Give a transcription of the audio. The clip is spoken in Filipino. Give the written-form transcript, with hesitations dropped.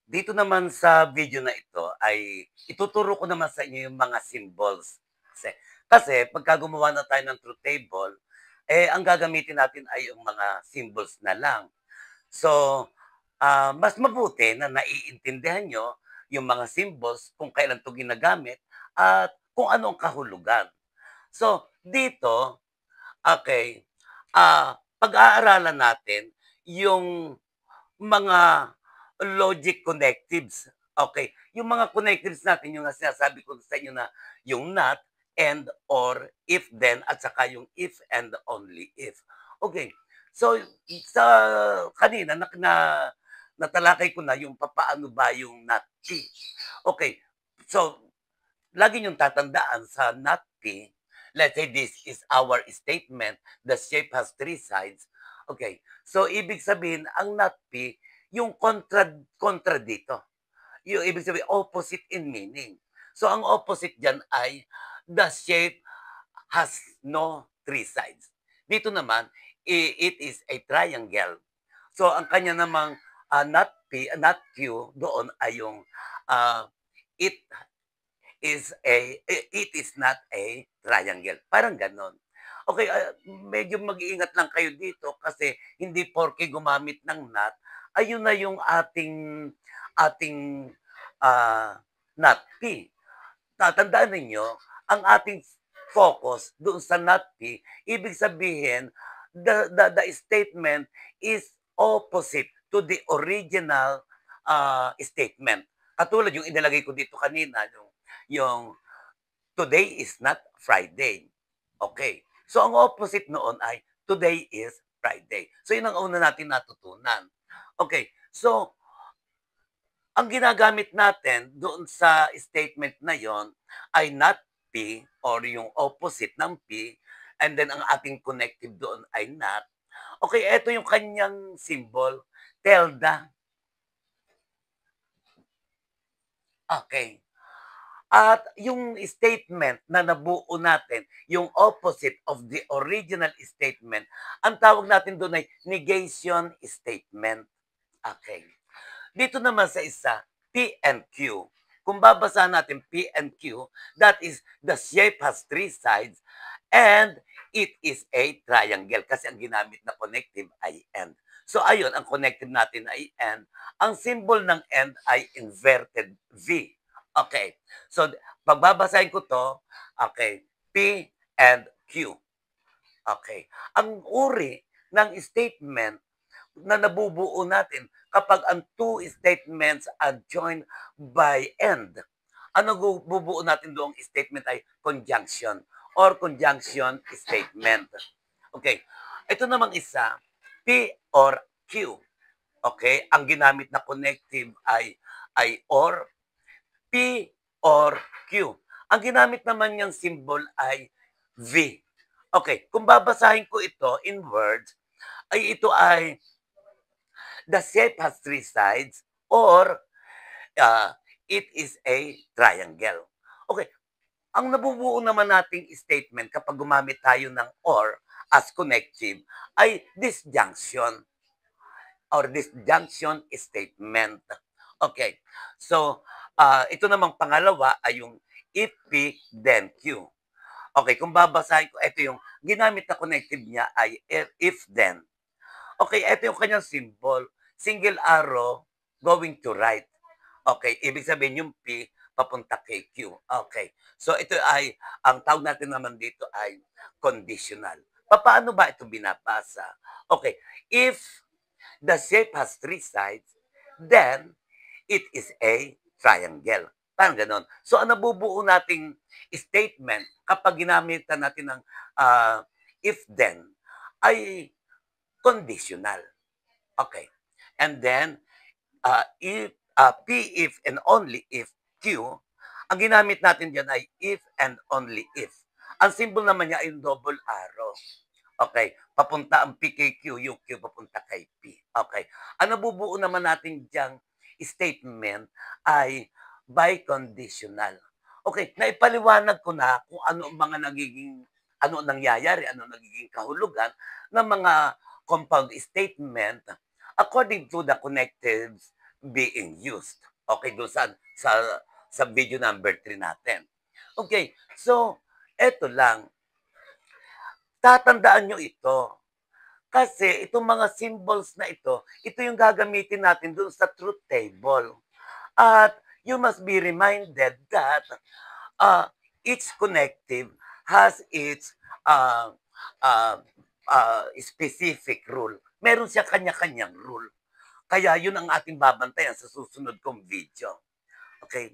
Dito naman sa video na ito ay ituturo ko naman sa inyo yung mga symbols. Kasi pagka gumawa na tayo ng truth table, ang gagamitin natin ay yung mga symbols na lang. So, mas mabuti na naiintindihan nyo yung mga symbols kung kailan ito ginagamit at kung ano ang kahulugan. So, dito, okay, pag-aaralan natin yung mga logic connectives. Okay, yung mga connectives natin, yung sinasabi ko sa inyo na yung not, and, or, if, then, at saka yung if and only if. Okay, so sa kanina natalakay ko na yung papaano ba yung not P. Okay, so lagi niyong tatandaan sa not P, let's say this is our statement, the shape has three sides. Okay, so ibig sabihin, ang not P, yung kontra dito. Yung ibig sabihin, opposite in meaning. So ang opposite dyan ay the shape has no three sides. Dito naman, it is a triangle. So ang kanya namang not P, not Q, doon ay yung it it is not a triangle. Parang gano'n. Okay, medyo mag-iingat lang kayo dito kasi hindi porke gumamit ng not, ayun na yung ating not P. Tatandaan ninyo, ang ating focus doon sa not P, ibig sabihin, the statement is opposite to the original statement. Katulad yung inilagay ko dito kanina, yung today is not Friday. Okay. So, ang opposite noon ay today is Friday. So, yun ang una natin natutunan. Okay. So, ang ginagamit natin doon sa statement na yon ay not P or yung opposite ng P, and then ang ating connective doon ay not. Okay, eto yung kanyang symbol, tilde. Okay. At yung statement na nabuo natin, yung opposite of the original statement, ang tawag natin doon ay negation statement. Okay. Dito naman sa isa, P and Q. Kung babasahin natin P and Q, that is the shape has three sides and it is a triangle kasi ang ginamit na connective ay and. So ayun, ang connective natin ay and. Ang symbol ng and ay inverted V. Okay. So pagbabasahin ko to, okay, P and Q. Okay. Ang uri ng statement na nabubuo natin kapag ang two statements are joined by and. Ano bubuo natin doong statement ay conjunction or conjunction statement. Okay. Ito namang isa, P or Q. Okay. Ang ginamit na connective ay or, P or Q. Ang ginamit naman niyang symbol ay V. Okay. Kung babasahin ko ito in words, ay ito ay the shape has three sides or uh, it is a triangle. Okay, ang nabubuo naman nating statement kapag gumamit tayo ng or as connective ay disjunction or disjunction statement. Okay, so ito namang pangalawa ay yung if P, then Q. Okay, kung babasahin ko, ito yung ginamit na connective niya ay if then. Okay, ito yung kanyang symbol. Single arrow going to right. Okay, ibig sabihin yung P papunta kay Q. Okay. So ito ay, ang tawag natin naman dito ay conditional. Paano ba ito binabasa? Okay, if the shape has three sides, then it is a triangle. Parang ganon. So ang nabubuo nating statement kapag ginamitan natin ng if then ay conditional. Okay. And then, if, P if and only if Q, ang ginamit natin dyan ay if and only if. Ang symbol naman niya ay yung double arrow. Okay. Papunta ang P kay Q, yung Q papunta kay P. Okay. Ang nabubuo naman natin diyang statement ay biconditional. Okay. Naipaliwanag ko na kung ano ang mga ano nangyayari, ano nagiging kahulugan ng mga compound statement according to the connectives being used. Okay, doon sa video number 3 natin. Okay, so eto lang, tatandaan nyo ito. Kasi itong mga symbols na ito yung gagamitin natin doon sa truth table. At you must be reminded that uh, each connective has its uh, uh, specific rule. Meron siya kanya-kanyang rule. Kaya yun ang ating babantayan sa susunod kong video. Okay?